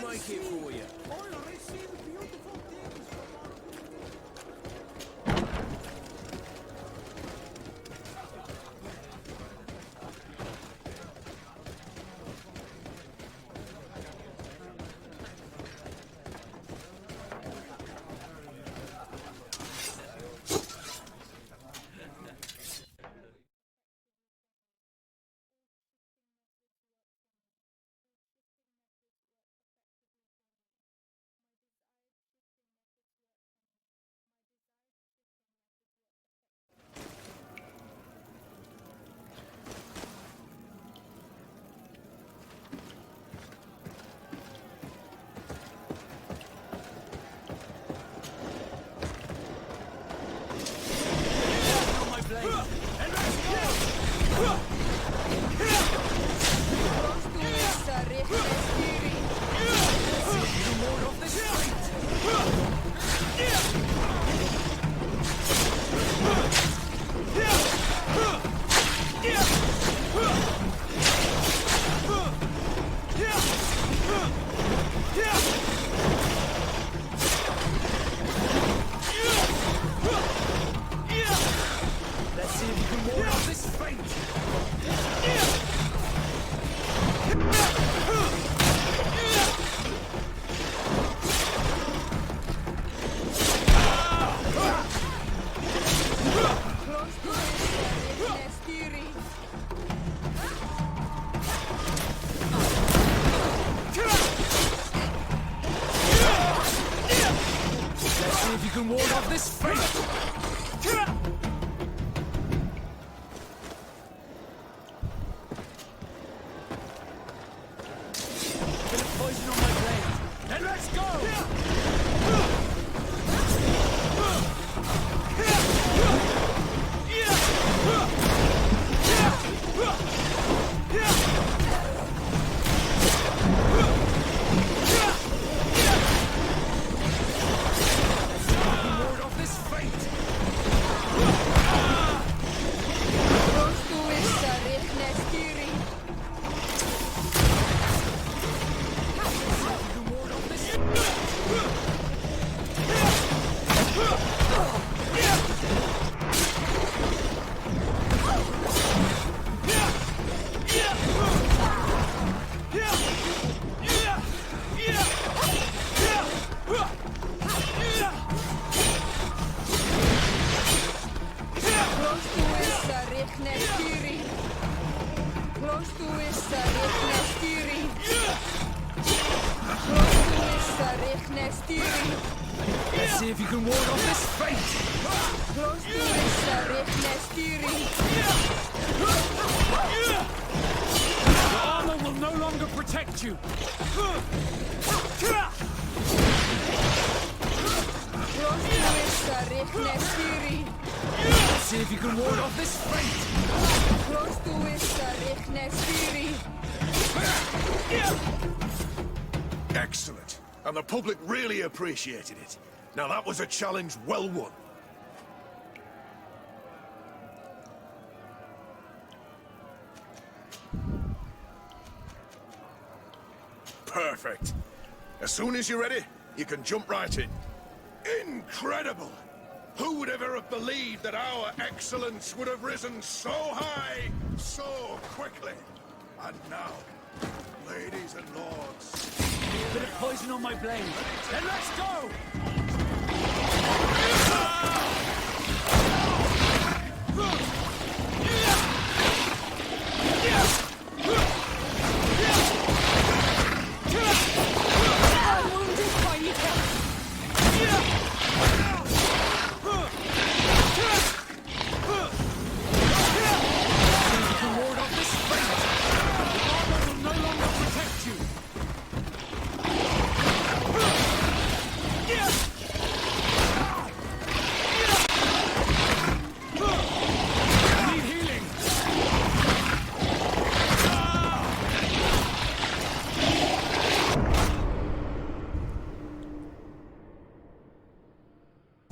make it for you. Let's see if you can ward off this fate! The armor will no longer protect you! Let's see if you can ward off this fate! Excellent. And the public really appreciated it. Now that was a challenge well won. Perfect. As soon as you're ready, you can jump right in. Incredible! Who would ever have believed that our excellence would have risen so high, so quickly? And now, ladies and lords... A bit of poison on my blade. Then let's go!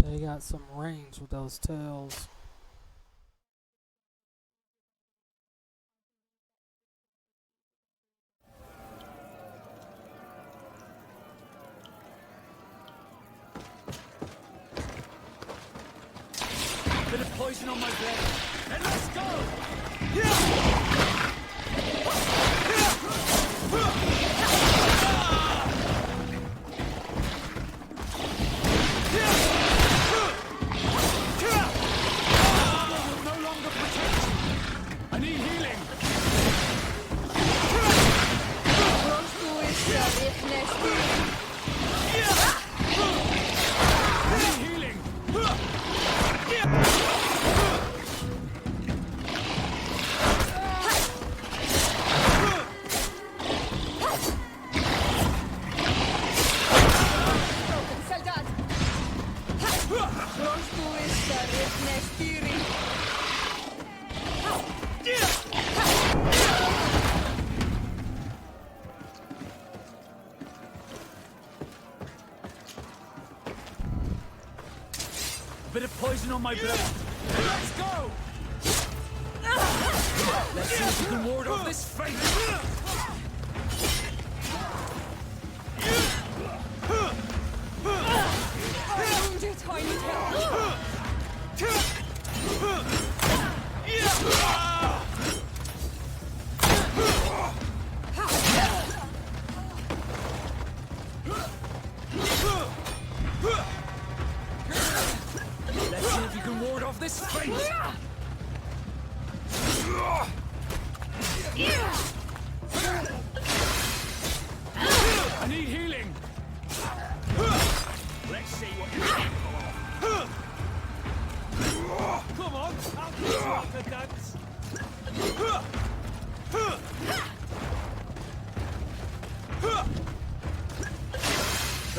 They got some range with those tails. poison on my blade. Then let's go! Armor will no longer protect you. I need healing. I need healing. Солдат! Чувствуешь, речная стири. A bit of poison on my blade. Then let's go! Let's see if you can ward off this fate. Wounded, I need help. Let's see if you can ward off this fate. I need healing. Let's see what you're capable of. Come on, I'll teach you how to dance.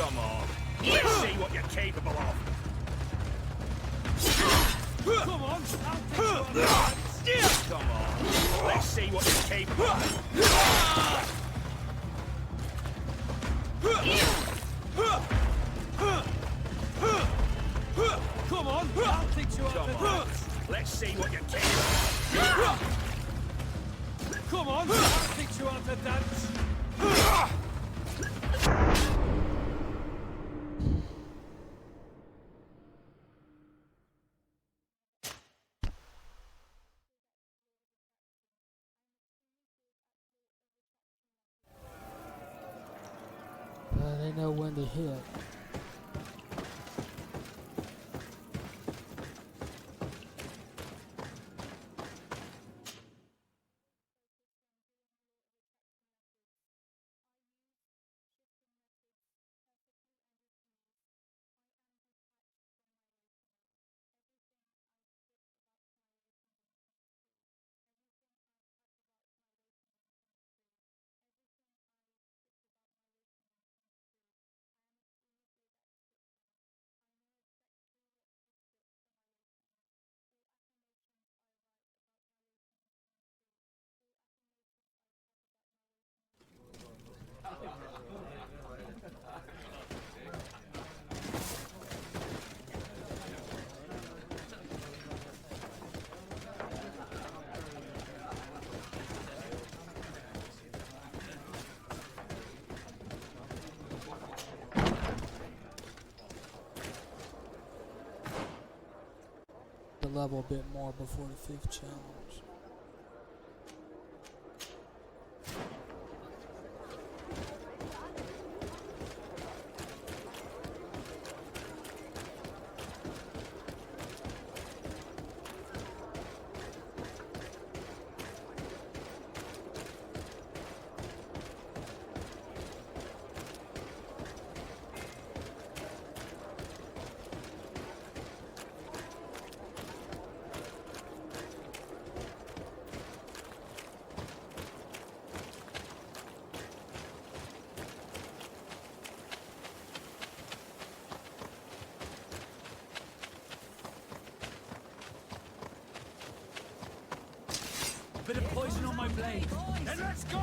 Come on, let's see what you're capable of. Come on, I'll teach you how to dance. Come on, let's see what you're capable of. Come on, I'll teach you how to dance. Let's see what you're capable of. Come on, I'll teach you how to dance. They know when to hit. The level a bit more before the 5th challenge. A bit of poison on my blade. Then let's go!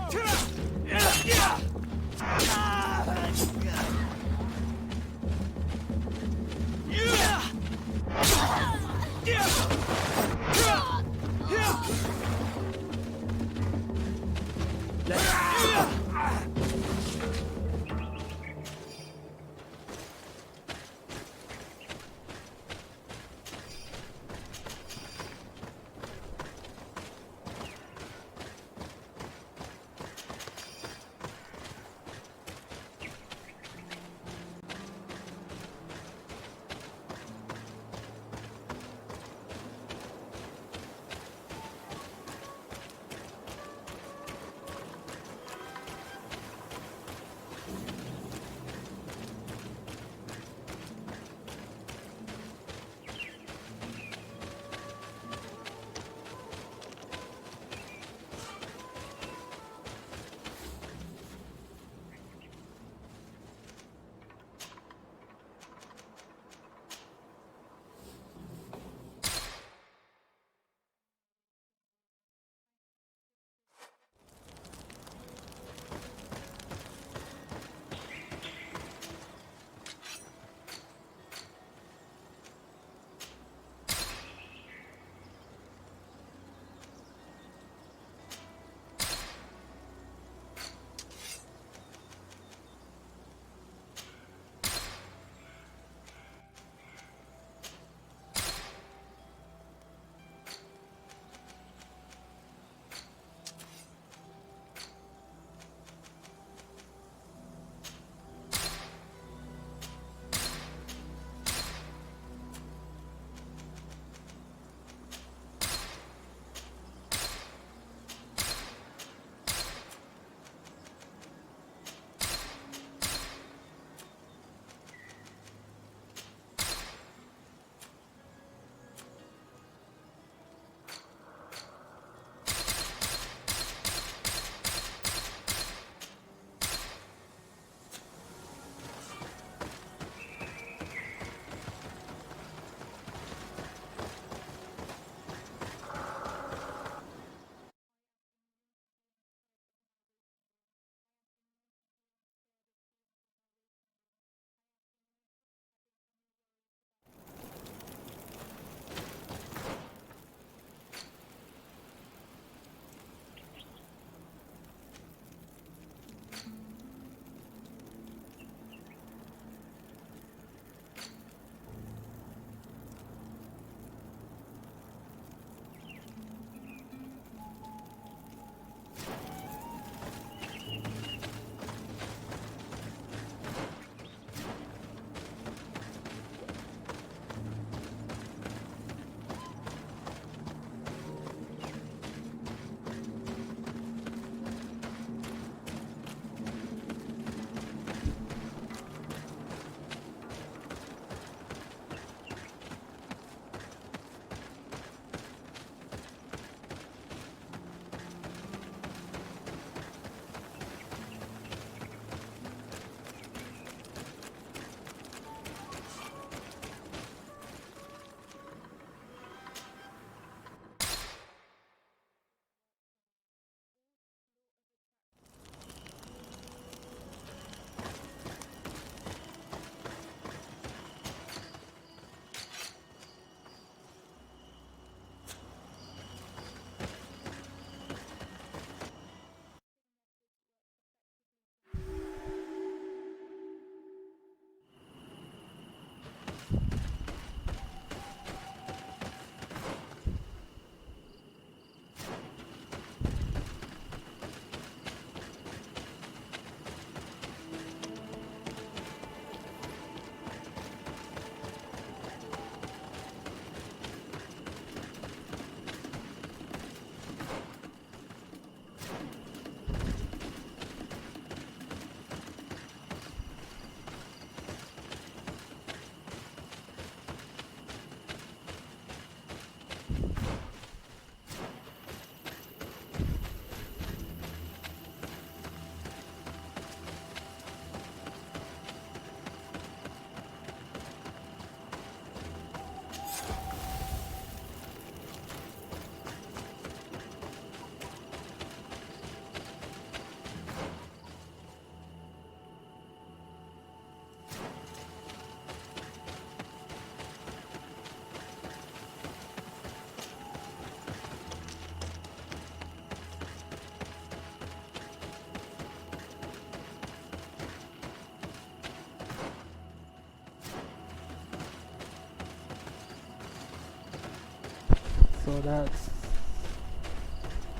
So that's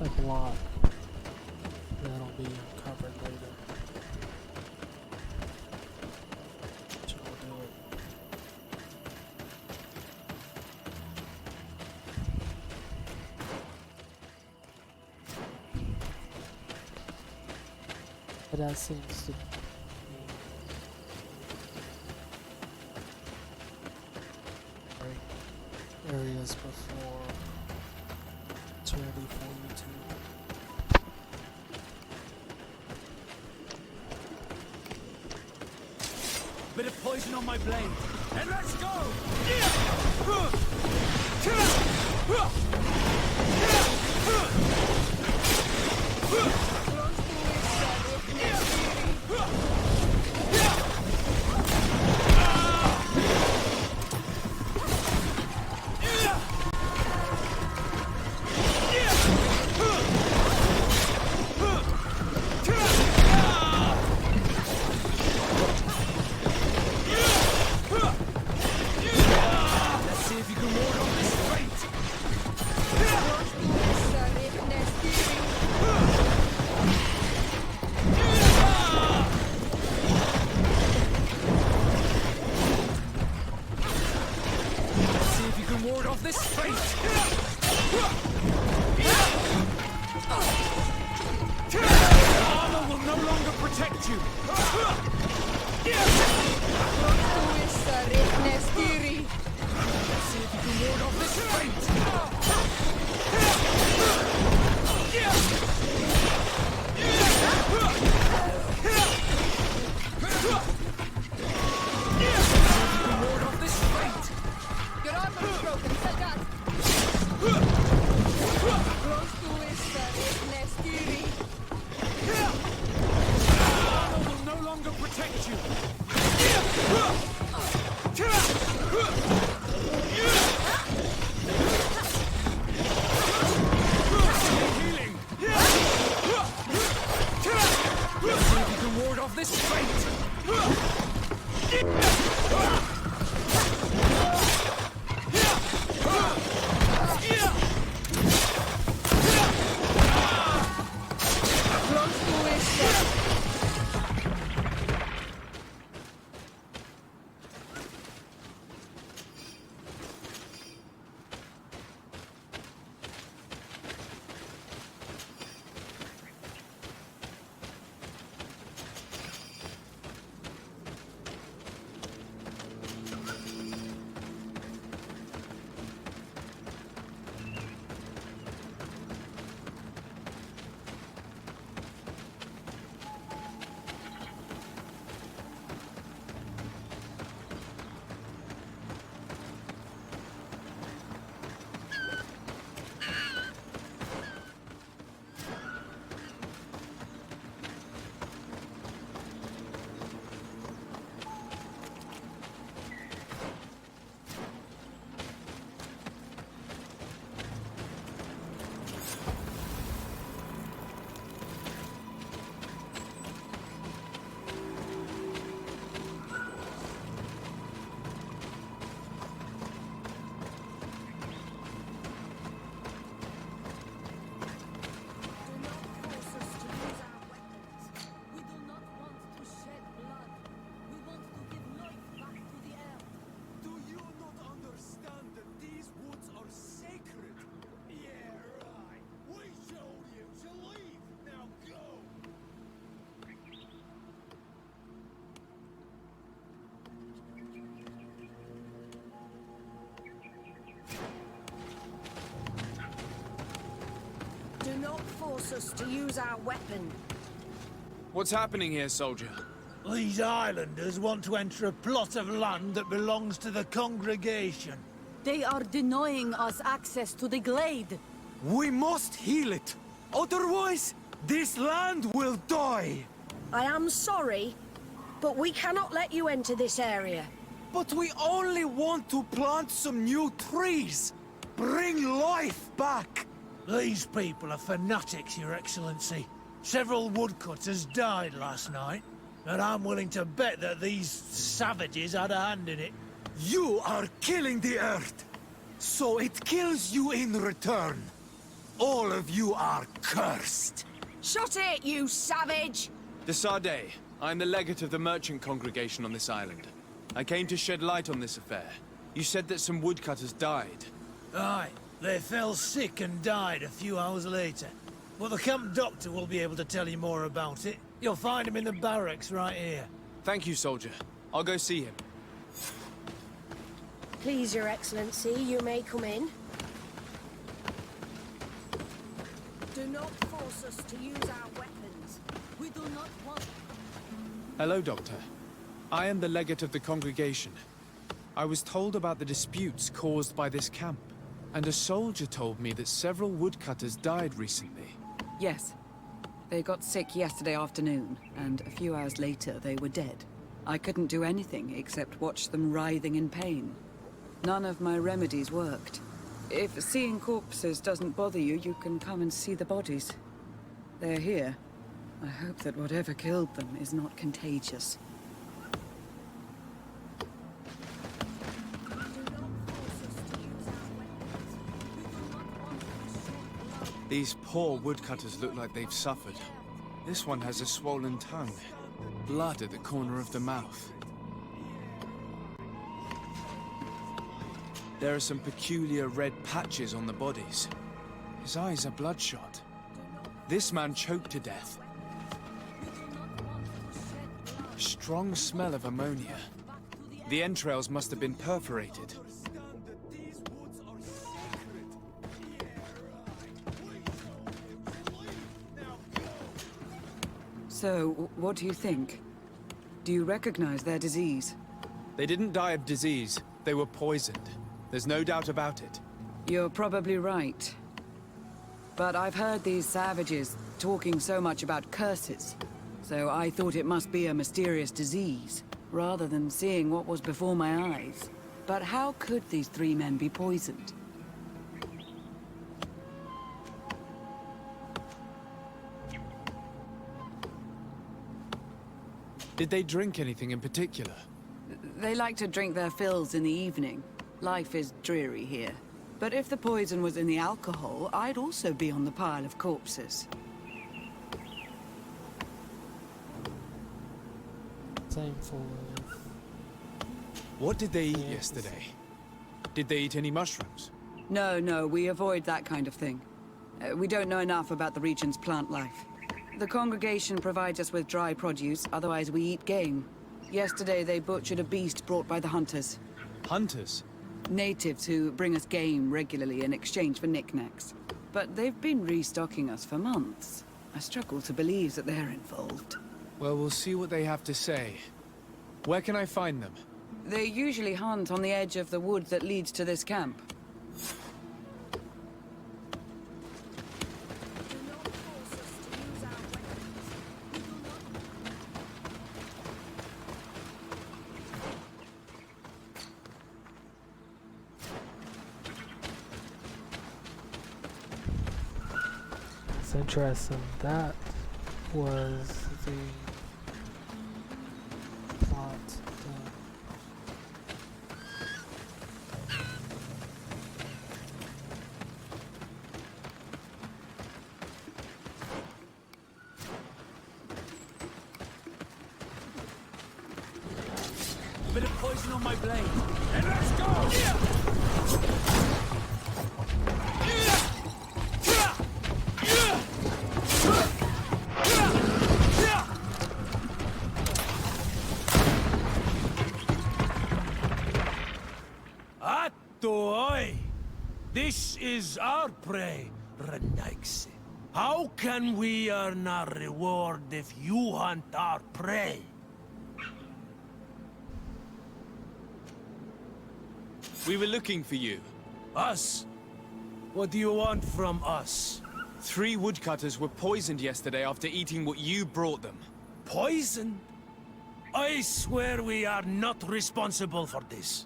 a block that'll be uncovered later. So we'll do it. But that seems to be areas before it's ready for you to. Bit of poison on my blade. And let's go! Do not force us to use our weapon. What's happening here, soldier? These islanders want to enter a plot of land that belongs to the congregation. They are denying us access to the glade. We must heal it. Otherwise, this land will die. I am sorry, but we cannot let you enter this area. But we only want to plant some new trees. Bring life back. These people are fanatics, Your Excellency. Several woodcutters died last night, and I'm willing to bet that these savages had a hand in it. You are killing the earth. So it kills you in return. All of you are cursed. Shut it, you savage! De Sardet, I'm the legate of the merchant congregation on this island. I came to shed light on this affair. You said that some woodcutters died. Aye, they fell sick and died a few hours later. Well, the camp doctor will be able to tell you more about it. You'll find him in the barracks right here. Thank you, soldier. I'll go see him. Please, Your Excellency, you may come in. Do not force us to use our weapons. We do not want... Hello, Doctor. I am the legate of the congregation. I was told about the disputes caused by this camp, and a soldier told me that several woodcutters died recently. Yes. They got sick yesterday afternoon, and a few hours later they were dead. I couldn't do anything except watch them writhing in pain. None of my remedies worked. If seeing corpses doesn't bother you, you can come and see the bodies. They're here. I hope that whatever killed them is not contagious. These poor woodcutters look like they've suffered. This one has a swollen tongue. Blood at the corner of the mouth. There are some peculiar red patches on the bodies. His eyes are bloodshot. This man choked to death. A strong smell of ammonia. The entrails must have been perforated. So, what do you think? Do you recognize their disease? They didn't die of disease. They were poisoned. There's no doubt about it. You're probably right. But I've heard these savages talking so much about curses, so I thought it must be a mysterious disease, rather than seeing what was before my eyes. But how could these three men be poisoned? Did they drink anything in particular? They like to drink their fills in the evening. Life is dreary here. But if the poison was in the alcohol, I'd also be on the pile of corpses. Same for... What did they eat yesterday? Did they eat any mushrooms? No, we avoid that kind of thing. We don't know enough about the region's plant life. The congregation provides us with dry produce, otherwise we eat game. Yesterday they butchered a beast brought by the hunters. Hunters? Natives who bring us game regularly in exchange for knickknacks. But they've been restocking us for months. I struggle to believe that they're involved. Well, we'll see what they have to say. Where can I find them? They usually hunt on the edge of the wood that leads to this camp. It's interesting. That was the plot. Bit of poison on my blade. And let's go! Atoi! This is our prey, Renaiksi. How can we earn our reward if you hunt our prey? We were looking for you. Us? What do you want from us? 3 woodcutters were poisoned yesterday after eating what you brought them. Poison? I swear we are not responsible for this.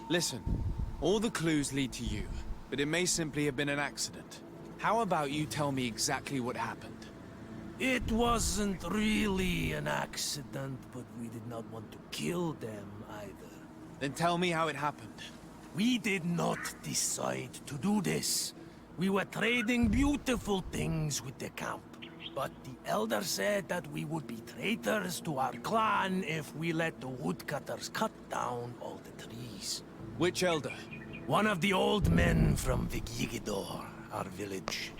Listen, all the clues lead to you, but it may simply have been an accident. How about you tell me exactly what happened? It wasn't really an accident, but we did not want to kill them either. Then tell me how it happened. We did not decide to do this. We were trading beautiful things with the camp. But the elder said that we would be traitors to our clan if we let the woodcutters cut down all the trees. Which elder? One of the old men from Vigigidor, our village.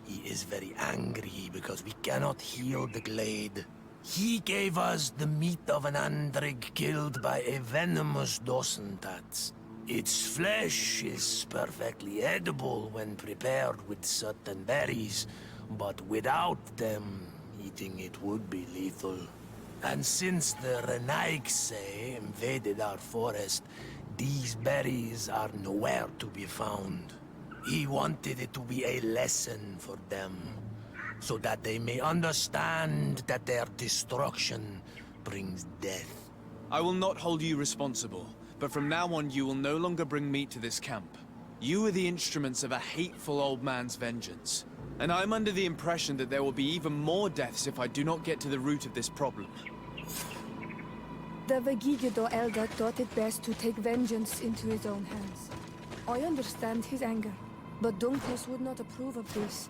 He is very angry because we cannot heal the glade. He gave us the meat of an andrig killed by a venomous dosentats. Its flesh is perfectly edible when prepared with certain berries, but without them, eating it would be lethal. And since the Renaigse invaded our forest, these berries are nowhere to be found. He wanted it to be a lesson for them, so that they may understand that their destruction brings death. I will not hold you responsible, but from now on you will no longer bring meat to this camp. You are the instruments of a hateful old man's vengeance, and I'm under the impression that there will be even more deaths if I do not get to the root of this problem. The Vegigido elder thought it best to take vengeance into his own hands. I understand his anger, but Dunkos would not approve of this.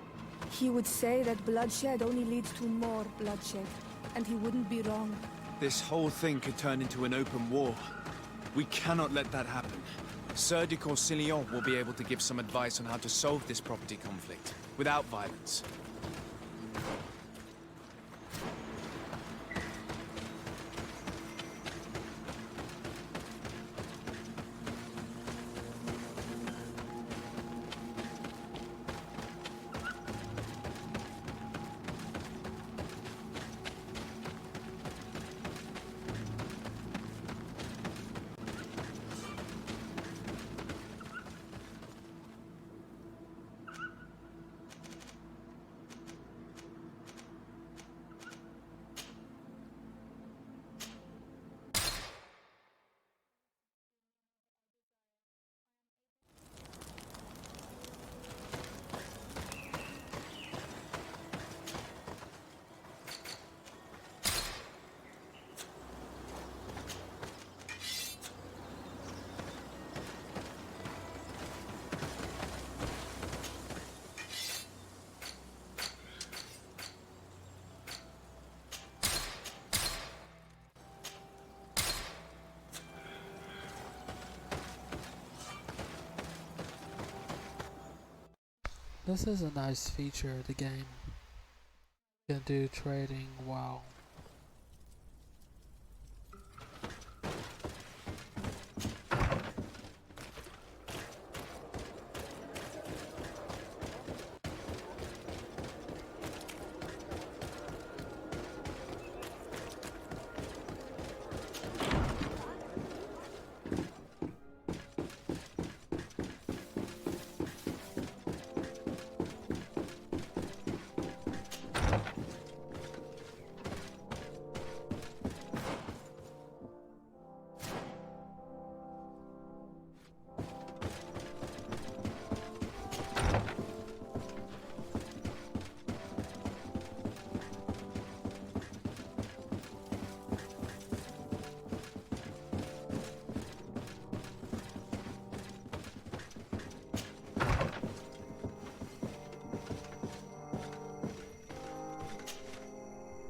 He would say that bloodshed only leads to more bloodshed, and he wouldn't be wrong. This whole thing could turn into an open war. We cannot let that happen. Sir de Corsillon will be able to give some advice on how to solve this property conflict, without violence. This is a nice feature of the game. You can do trading wow.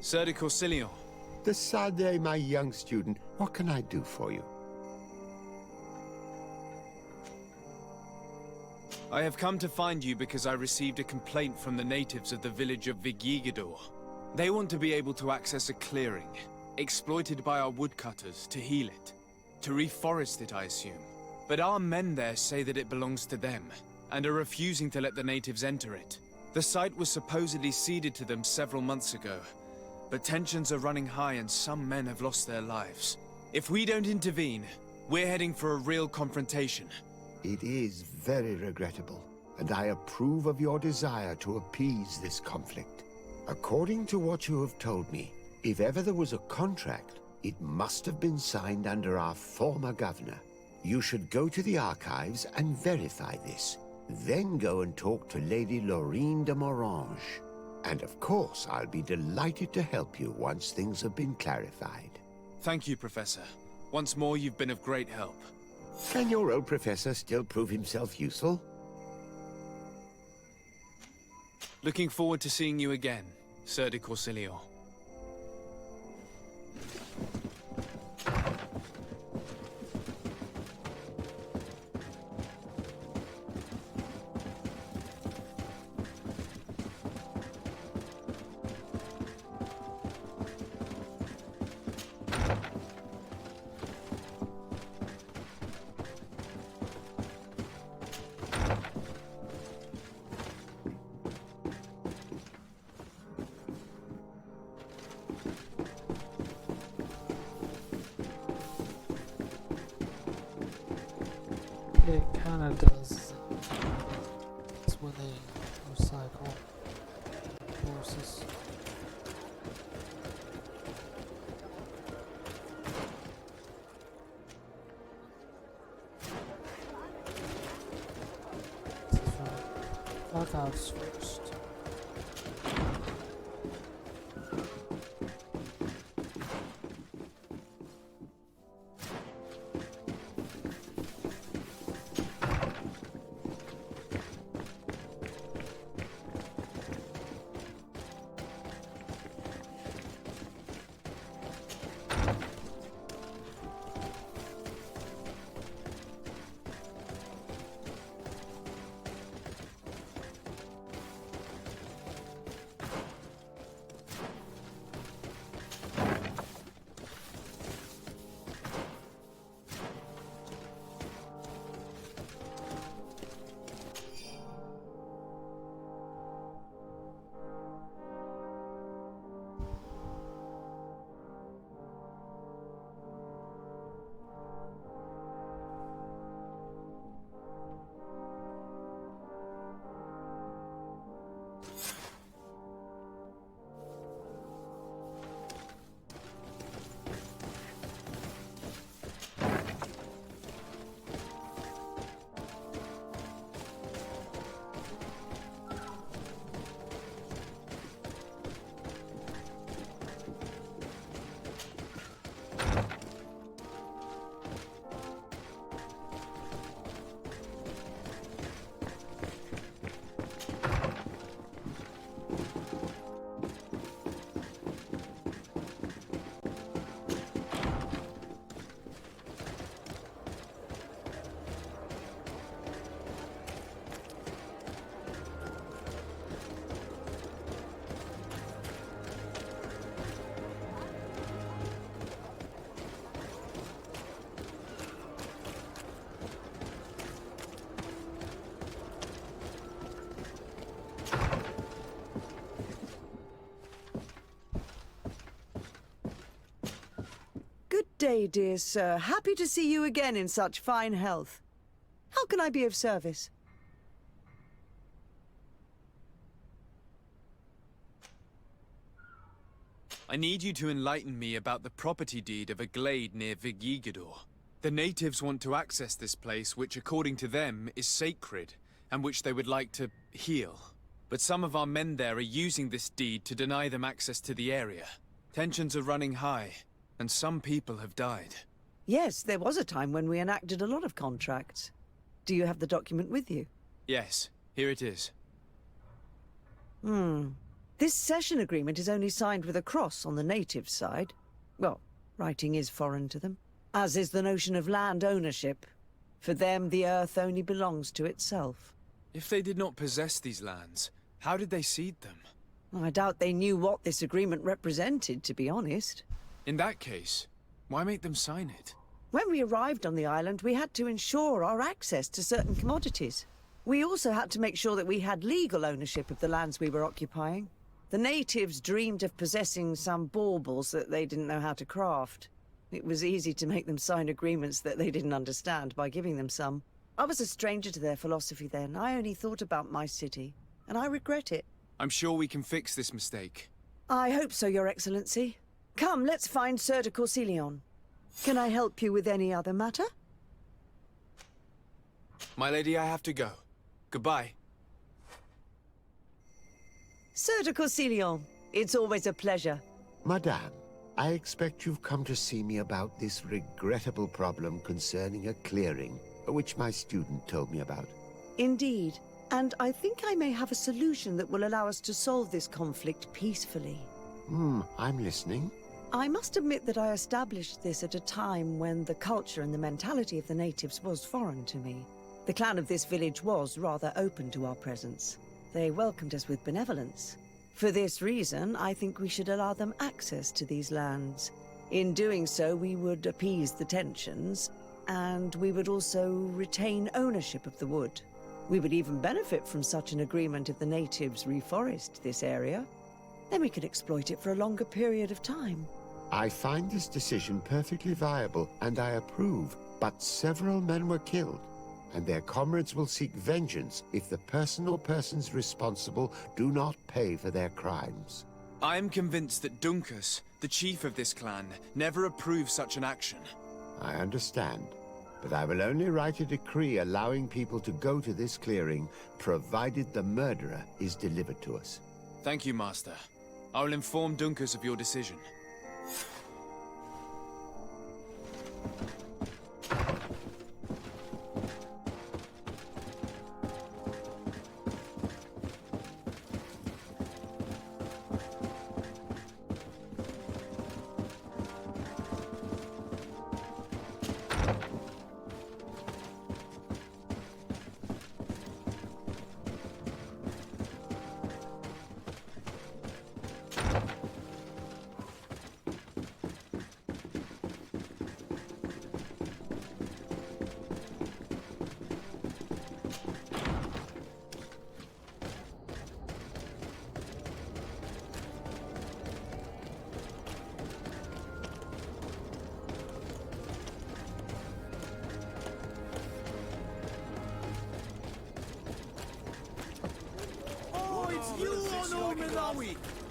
Sir de Corsillon. Decidez, my young student. What can I do for you? I have come to find you because I received a complaint from the natives of the village of Vigigidor. They want to be able to access a clearing, exploited by our woodcutters, to heal it. To reforest it, I assume. But our men there say that it belongs to them, and are refusing to let the natives enter it. The site was supposedly ceded to them several months ago, but tensions are running high and some men have lost their lives. If we don't intervene, we're heading for a real confrontation. It is very regrettable, and I approve of your desire to appease this conflict. According to what you have told me, if ever there was a contract, it must have been signed under our former governor. You should go to the archives and verify this. Then go and talk to Lady Laurine de Morange. And of course, I'll be delighted to help you once things have been clarified. Thank you, Professor. Once more, you've been of great help. Can your old professor still prove himself useful? Looking forward to seeing you again, Sir de Corsilior. It kinda does. It's when they recycle horses. Lockouts first. Good day, dear sir. Happy to see you again in such fine health. How can I be of service? I need you to enlighten me about the property deed of a glade near Vigigidor. The natives want to access this place, which according to them is sacred, and which they would like to heal. But some of our men there are using this deed to deny them access to the area. Tensions are running high, and some people have died. Yes, there was a time when we enacted a lot of contracts. Do you have the document with you? Yes, here it is. This cession agreement is only signed with a cross on the native side. Well, writing is foreign to them, as is the notion of land ownership. For them, the earth only belongs to itself. If they did not possess these lands, how did they cede them? I doubt they knew what this agreement represented, to be honest. In that case, why make them sign it? When we arrived on the island, we had to ensure our access to certain commodities. We also had to make sure that we had legal ownership of the lands we were occupying. The natives dreamed of possessing some baubles that they didn't know how to craft. It was easy to make them sign agreements that they didn't understand by giving them some. I was a stranger to their philosophy then. I only thought about my city, and I regret it. I'm sure we can fix this mistake. I hope so, Your Excellency. Come, let's find Sir de Corsilion. Can I help you with any other matter? My lady, I have to go. Goodbye. Sir de Corsilion, it's always a pleasure. Madame, I expect you've come to see me about this regrettable problem concerning a clearing, which my student told me about. Indeed. And I think I may have a solution that will allow us to solve this conflict peacefully. I'm listening. I must admit that I established this at a time when the culture and the mentality of the natives was foreign to me. The clan of this village was rather open to our presence. They welcomed us with benevolence. For this reason, I think we should allow them access to these lands. In doing so, we would appease the tensions, and we would also retain ownership of the wood. We would even benefit from such an agreement if the natives reforest this area. Then we could exploit it for a longer period of time. I find this decision perfectly viable, and I approve, but several men were killed, and their comrades will seek vengeance if the person or persons responsible do not pay for their crimes. I am convinced that Dunkus, the chief of this clan, never approved such an action. I understand, but I will only write a decree allowing people to go to this clearing, provided the murderer is delivered to us. Thank you, Master. I will inform Dunkus of your decision.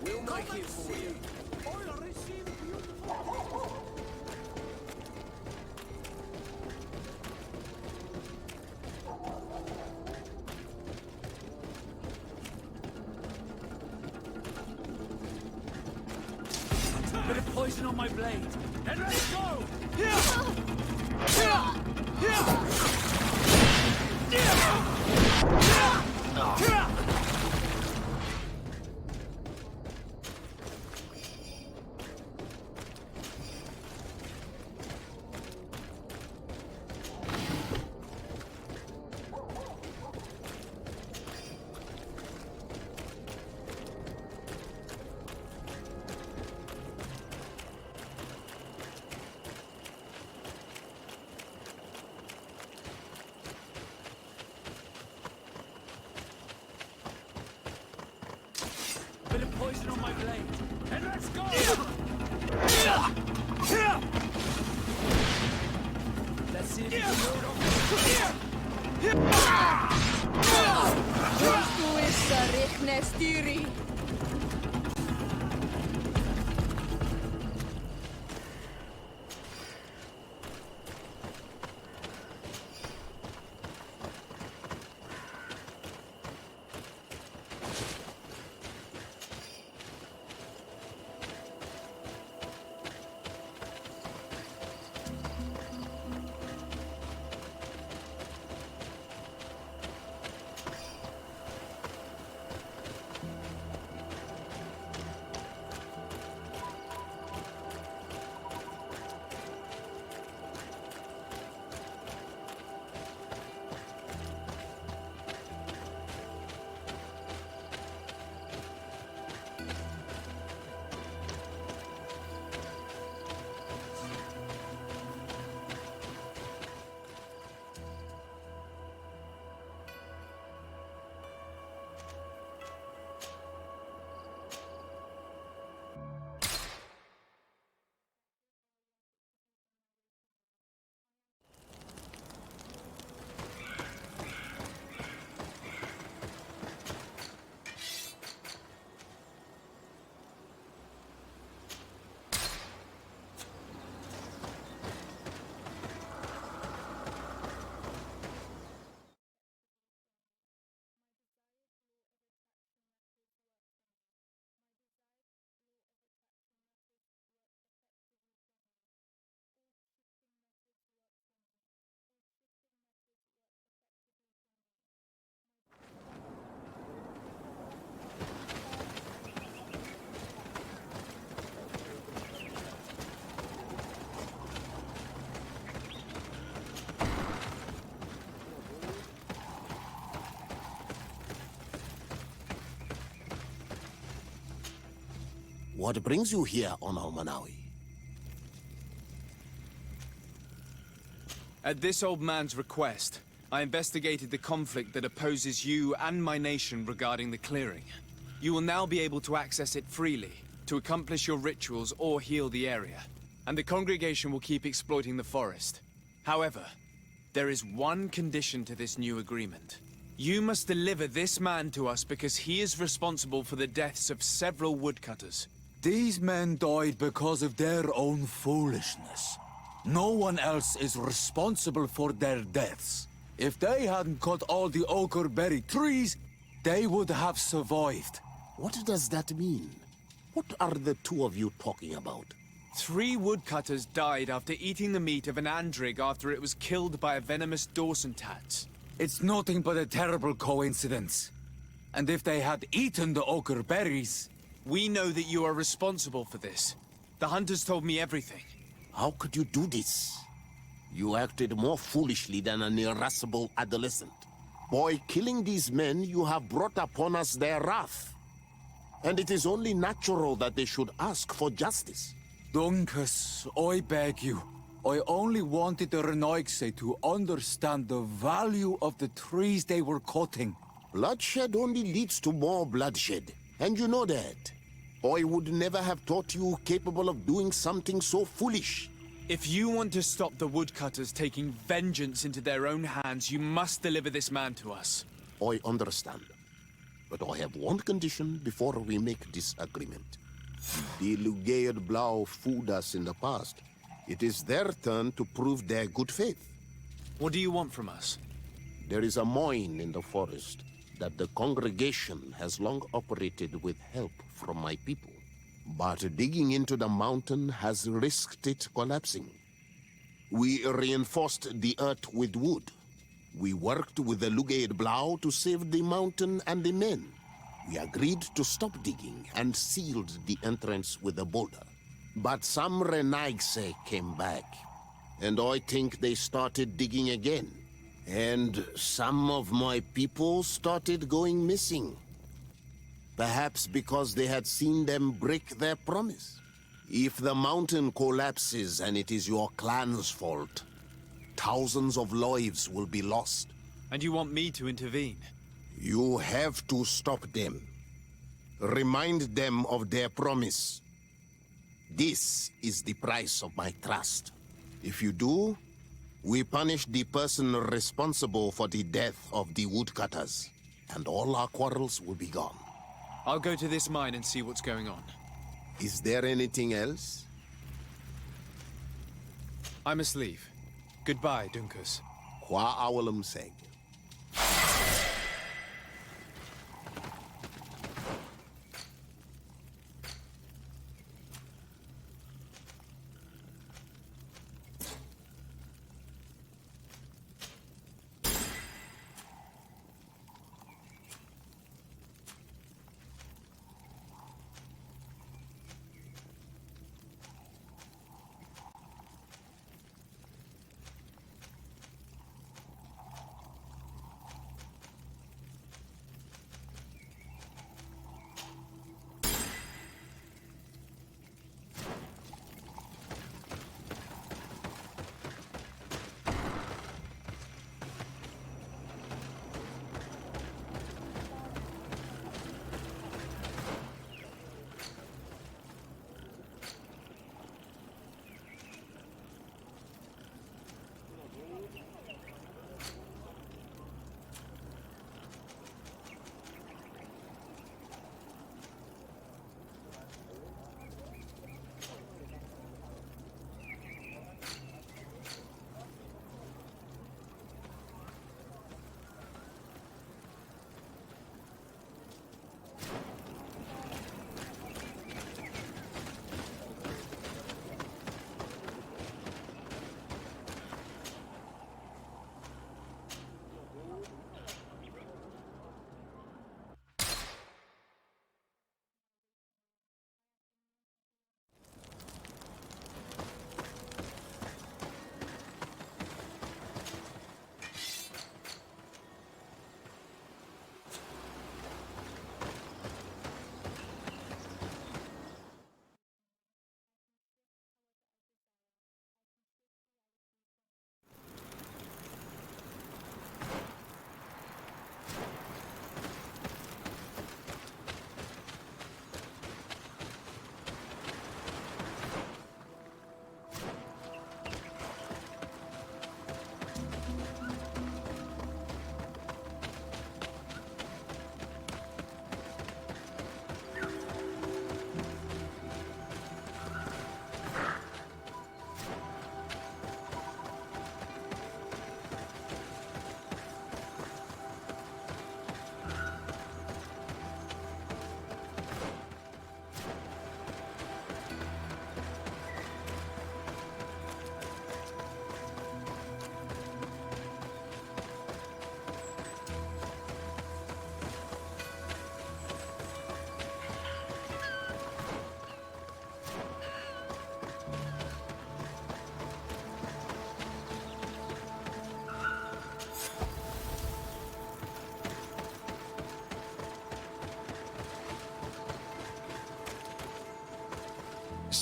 We'll make it for you. Bit of poison on my blade. And let's go! What brings you here on Almanawi? At this old man's request, I investigated the conflict that opposes you and my nation regarding the clearing. You will now be able to access it freely, to accomplish your rituals or heal the area. And the congregation will keep exploiting the forest. However, there is one condition to this new agreement. You must deliver this man to us because he is responsible for the deaths of several woodcutters. These men died because of their own foolishness. No one else is responsible for their deaths. If they hadn't cut all the oakerberry trees, they would have survived. What does that mean? What are the two of you talking about? 3 woodcutters died after eating the meat of an andrig after it was killed by a venomous Dawson tat. It's nothing but a terrible coincidence. And if they had eaten the ochre berries... We know that you are responsible for this. The hunters told me everything. How could you do this? You acted more foolishly than an irascible adolescent. By killing these men, you have brought upon us their wrath. And it is only natural that they should ask for justice. Dunkus, I beg you. I only wanted the Renoigse to understand the value of the trees they were cutting. Bloodshed only leads to more bloodshed, and you know that. I would never have thought you capable of doing something so foolish. If you want to stop the woodcutters taking vengeance into their own hands, you must deliver this man to us. I understand. But I have one condition before we make this agreement. The Lugaid Blau fooled us in the past. It is their turn to prove their good faith. What do you want from us? There is a mine in the forest that the congregation has long operated with help from my people. But digging into the mountain has risked it collapsing. We reinforced the earth with wood. We worked with the Lugaid Blau to save the mountain and the men. We agreed to stop digging and sealed the entrance with a boulder. But some Renaigse came back, and I think they started digging again. And some of my people started going missing. Perhaps because they had seen them break their promise. If the mountain collapses and it is your clan's fault, thousands of lives will be lost. And you want me to intervene? You have to stop them. Remind them of their promise. This is the price of my trust. If you do, we punish the person responsible for the death of the woodcutters, and all our quarrels will be gone. I'll go to this mine and see what's going on. Is there anything else? I must leave. Goodbye, Dunkus. Qua awalum seg.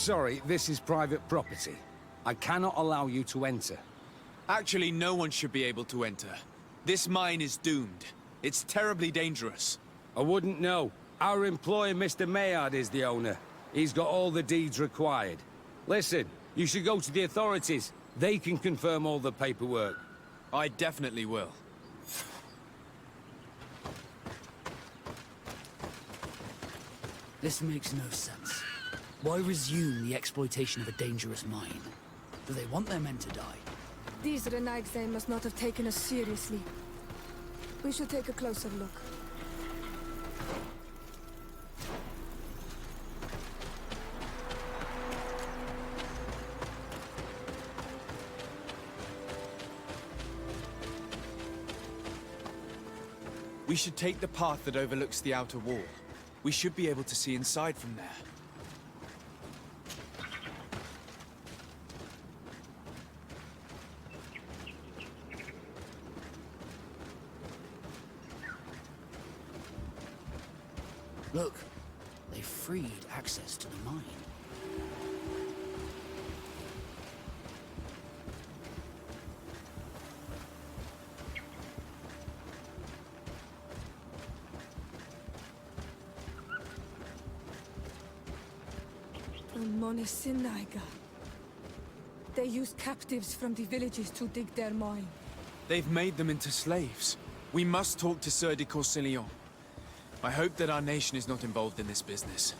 sorry, this is private property. I cannot allow you to enter. Actually, no one should be able to enter. This mine is doomed. It's terribly dangerous. I wouldn't know. Our employer, Mr. Maillard, is the owner. He's got all the deeds required. Listen, you should go to the authorities. They can confirm all the paperwork. I definitely will. This makes no sense. Why resume the exploitation of a dangerous mine? Do they want their men to die? These Renaigse must not have taken us seriously. We should take a closer look. We should take the path that overlooks the outer wall. We should be able to see inside from there. Look, they freed access to the mine. Monesinaiga. They use captives from the villages to dig their mine. They've made them into slaves. We must talk to Sir de Corsillon. I hope that our nation is not involved in this business.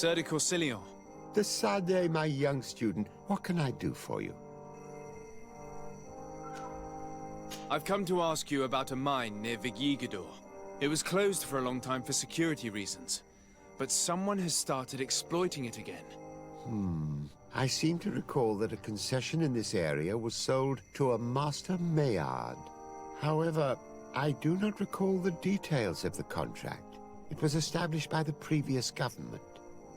Sir de Corsillon. The Sade, my young student. What can I do for you? I've come to ask you about a mine near Vigigador. It was closed for a long time for security reasons, but someone has started exploiting it again. I seem to recall that a concession in this area was sold to a Master Maillard. However, I do not recall the details of the contract. It was established by the previous government.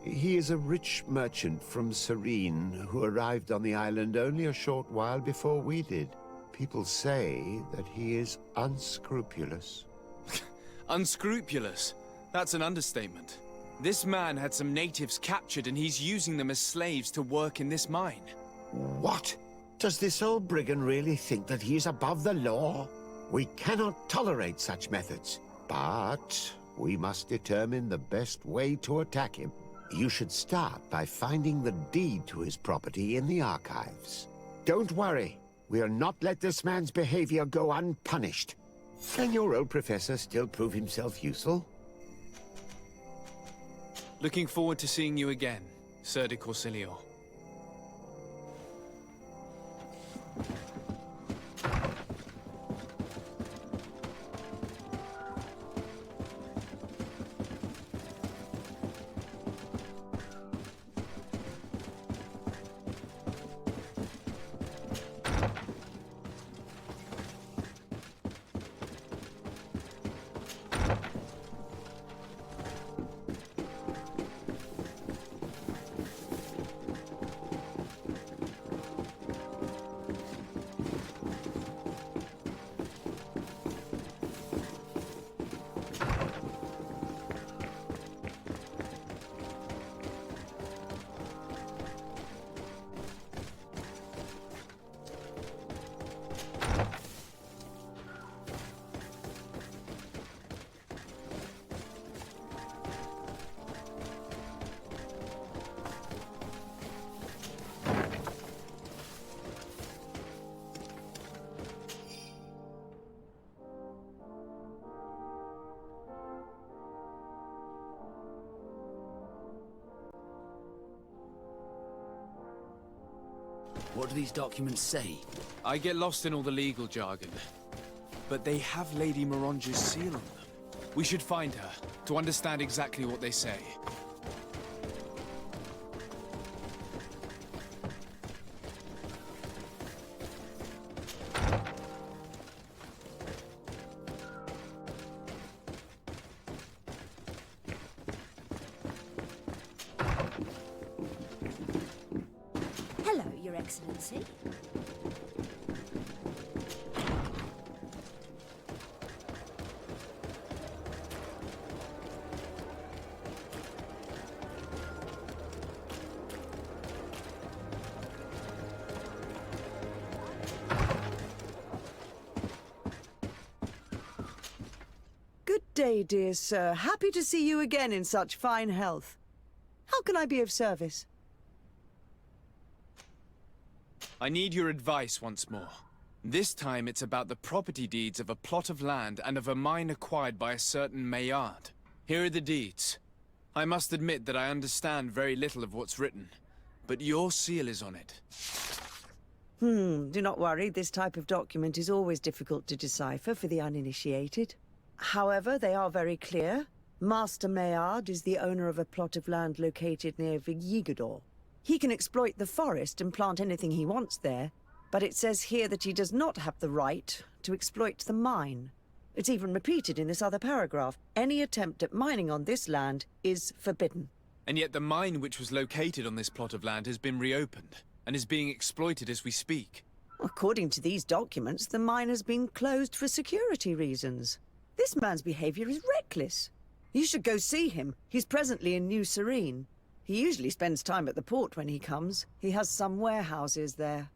He is a rich merchant from Serene who arrived on the island only a short while before we did. People say that he is unscrupulous. Unscrupulous? That's an understatement. This man had some natives captured and he's using them as slaves to work in this mine. What? Does this old brigand really think that he is above the law? We cannot tolerate such methods, but we must determine the best way to attack him. You should start by finding the deed to his property in the archives. Don't worry, we'll not let this man's behavior go unpunished. Can your old professor still prove himself useful? Looking forward to seeing you again, Sir de Corsilio. What do these documents say? I get lost in all the legal jargon, but they have Lady Moronge's seal on them. We should find her, to understand exactly what they say. Hello, Your Excellency. Good day, dear sir. Happy to see you again in such fine health. How can I be of service? I need your advice once more. This time it's about the property deeds of a plot of land and of a mine acquired by a certain Maillard. Here are the deeds. I must admit that I understand very little of what's written, but your seal is on it. Do not worry. This type of document is always difficult to decipher for the uninitiated. However, they are very clear. Master Maillard is the owner of a plot of land located near Vigigador. He can exploit the forest and plant anything he wants there, but it says here that he does not have the right to exploit the mine. It's even repeated in this other paragraph. Any attempt at mining on this land is forbidden. And yet the mine which was located on this plot of land has been reopened, and is being exploited as we speak. According to these documents, the mine has been closed for security reasons. This man's behavior is reckless. You should go see him. He's presently in New Serene. He usually spends time at the port when he comes. He has some warehouses there.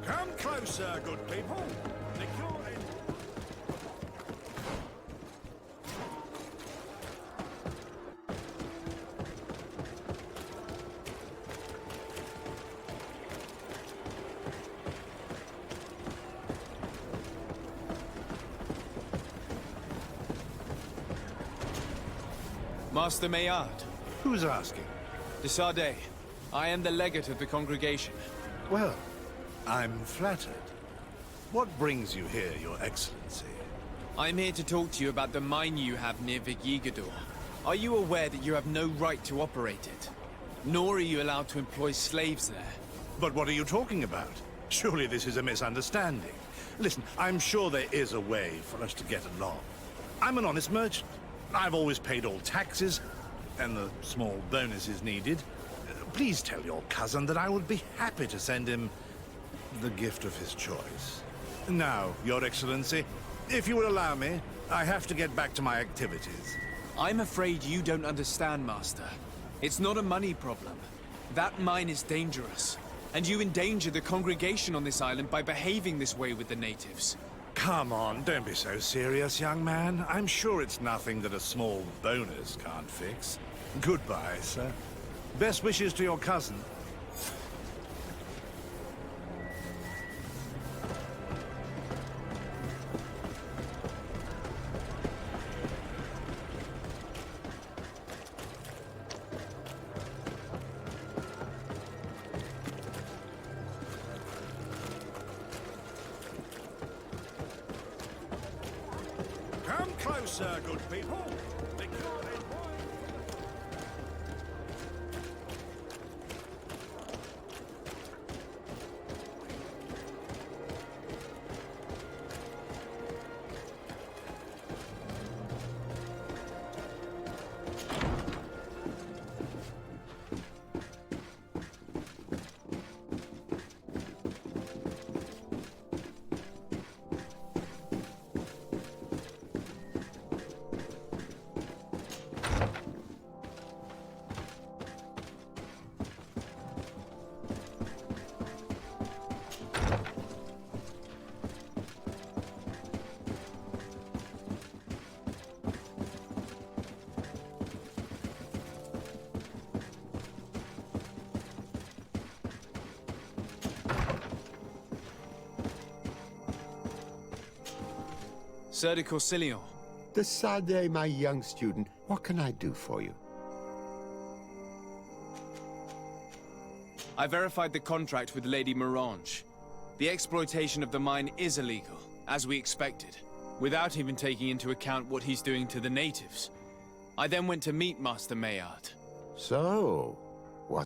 Come closer, good people. Secure in. Master Maillard. Who's asking? De Sardet. I am the legate of the congregation. Well, I'm flattered. What brings you here, Your Excellency? I'm here to talk to you about the mine you have near Vigigador. Are you aware that you have no right to operate it? Nor are you allowed to employ slaves there. But what are you talking about? Surely this is a misunderstanding. Listen, I'm sure there is a way for us to get along. I'm an honest merchant. I've always paid all taxes, and the small bonuses needed. Please tell your cousin that I would be happy to send him the gift of his choice. Now, Your Excellency, if you will allow me, I have to get back to my activities. I'm afraid you don't understand, Master. It's not a money problem. That mine is dangerous, and you endanger the congregation on this island by behaving this way with the natives. Come on, don't be so serious, young man. I'm sure it's nothing that a small bonus can't fix. Goodbye, sir. Best wishes to your cousin. Come closer, good people. Sir de Corsilion. De Sade, my young student, what can I do for you? I verified the contract with Lady Mirange. The exploitation of the mine is illegal, as we expected, without even taking into account what he's doing to the natives. I then went to meet Master Maillard. So,